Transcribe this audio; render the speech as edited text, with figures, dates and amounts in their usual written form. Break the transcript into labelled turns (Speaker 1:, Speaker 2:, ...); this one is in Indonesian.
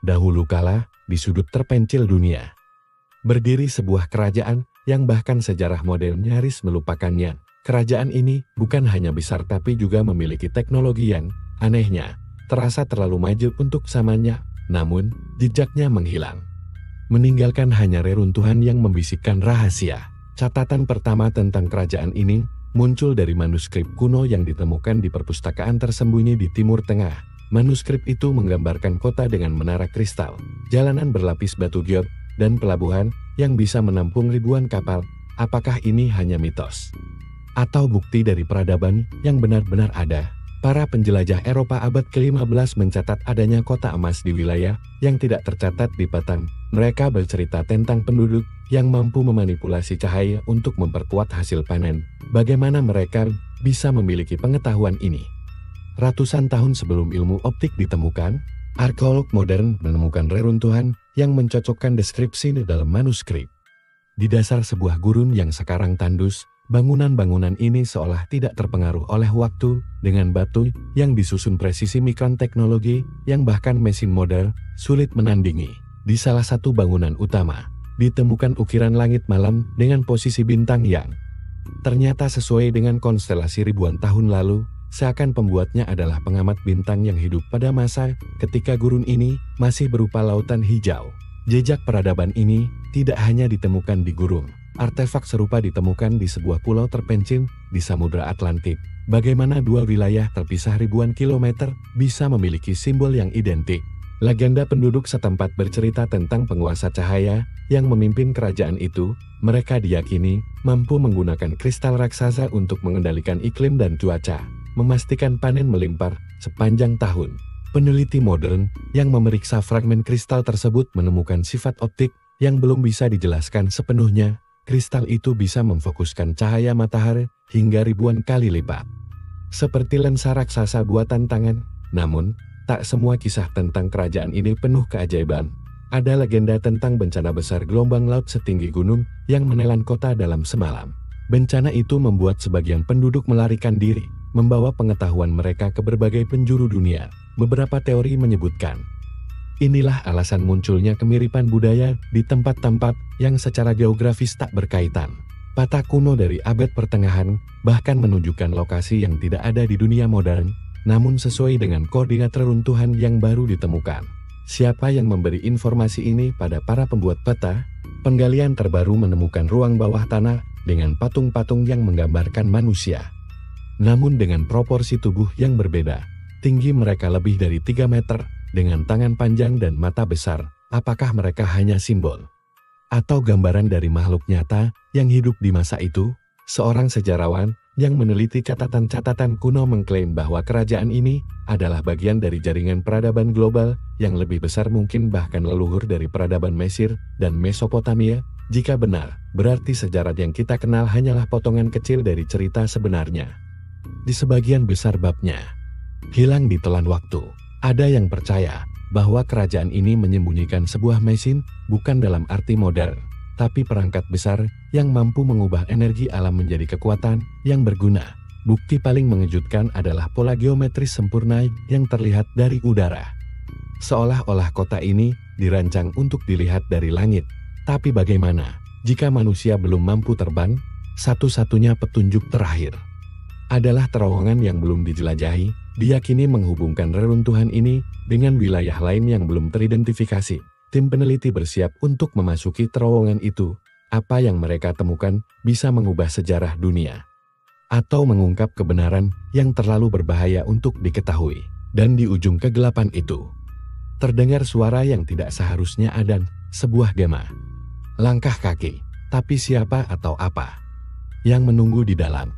Speaker 1: Dahulu kala, di sudut terpencil dunia, berdiri sebuah kerajaan yang bahkan sejarah modern nyaris melupakannya. Kerajaan ini bukan hanya besar tapi juga memiliki teknologi yang, anehnya, terasa terlalu maju untuk zamannya, namun jejaknya menghilang, meninggalkan hanya reruntuhan yang membisikkan rahasia. Catatan pertama tentang kerajaan ini muncul dari manuskrip kuno yang ditemukan di perpustakaan tersembunyi di Timur Tengah. Manuskrip itu menggambarkan kota dengan menara kristal, jalanan berlapis batu giok, dan pelabuhan yang bisa menampung ribuan kapal. Apakah ini hanya mitos? Atau bukti dari peradaban yang benar-benar ada? Para penjelajah Eropa abad ke-15 mencatat adanya kota emas di wilayah yang tidak tercatat di peta. Mereka bercerita tentang penduduk yang mampu memanipulasi cahaya untuk memperkuat hasil panen. Bagaimana mereka bisa memiliki pengetahuan ini? Ratusan tahun sebelum ilmu optik ditemukan, arkeolog modern menemukan reruntuhan yang mencocokkan deskripsi di dalam manuskrip. Di dasar sebuah gurun yang sekarang tandus, bangunan-bangunan ini seolah tidak terpengaruh oleh waktu, dengan batu yang disusun presisi mikron teknologi yang bahkan mesin modern sulit menandingi. Di salah satu bangunan utama, ditemukan ukiran langit malam dengan posisi bintang yang ternyata sesuai dengan konstelasi ribuan tahun lalu, seakan pembuatnya adalah pengamat bintang yang hidup pada masa ketika gurun ini masih berupa lautan hijau. Jejak peradaban ini tidak hanya ditemukan di gurun. Artefak serupa ditemukan di sebuah pulau terpencil di Samudra Atlantik. Bagaimana dua wilayah terpisah ribuan kilometer bisa memiliki simbol yang identik? Legenda penduduk setempat bercerita tentang penguasa cahaya yang memimpin kerajaan itu. Mereka diyakini mampu menggunakan kristal raksasa untuk mengendalikan iklim dan cuaca, memastikan panen melimpah sepanjang tahun. Peneliti modern yang memeriksa fragmen kristal tersebut menemukan sifat optik yang belum bisa dijelaskan sepenuhnya. Kristal itu bisa memfokuskan cahaya matahari hingga ribuan kali lipat, seperti lensa raksasa buatan tangan. Namun, tak semua kisah tentang kerajaan ini penuh keajaiban. Ada legenda tentang bencana besar gelombang laut setinggi gunung yang menelan kota dalam semalam. Bencana itu membuat sebagian penduduk melarikan diri, membawa pengetahuan mereka ke berbagai penjuru dunia. Beberapa teori menyebutkan, inilah alasan munculnya kemiripan budaya di tempat-tempat yang secara geografis tak berkaitan. Peta kuno dari abad pertengahan bahkan menunjukkan lokasi yang tidak ada di dunia modern, namun sesuai dengan koordinat reruntuhan yang baru ditemukan. Siapa yang memberi informasi ini pada para pembuat peta? Penggalian terbaru menemukan ruang bawah tanah dengan patung-patung yang menggambarkan manusia, namun dengan proporsi tubuh yang berbeda. Tinggi mereka lebih dari 3 meter, dengan tangan panjang dan mata besar. Apakah mereka hanya simbol atau gambaran dari makhluk nyata yang hidup di masa itu? Seorang sejarawan yang meneliti catatan-catatan kuno mengklaim bahwa kerajaan ini adalah bagian dari jaringan peradaban global yang lebih besar, mungkin bahkan leluhur dari peradaban Mesir dan Mesopotamia. Jika benar, berarti sejarah yang kita kenal hanyalah potongan kecil dari cerita sebenarnya. Di sebagian besar babnya, hilang ditelan waktu. Ada yang percaya bahwa kerajaan ini menyembunyikan sebuah mesin, bukan dalam arti modern, tapi perangkat besar yang mampu mengubah energi alam menjadi kekuatan yang berguna. Bukti paling mengejutkan adalah pola geometris sempurna yang terlihat dari udara. Seolah-olah kota ini dirancang untuk dilihat dari langit. Tapi bagaimana jika manusia belum mampu terbang? Satu-satunya petunjuk terakhir adalah terowongan yang belum dijelajahi. Diyakini menghubungkan reruntuhan ini dengan wilayah lain yang belum teridentifikasi. Tim peneliti bersiap untuk memasuki terowongan itu. Apa yang mereka temukan bisa mengubah sejarah dunia, atau mengungkap kebenaran yang terlalu berbahaya untuk diketahui. Dan di ujung kegelapan itu, terdengar suara yang tidak seharusnya ada, sebuah gema. Langkah kaki, tapi siapa atau apa yang menunggu di dalam?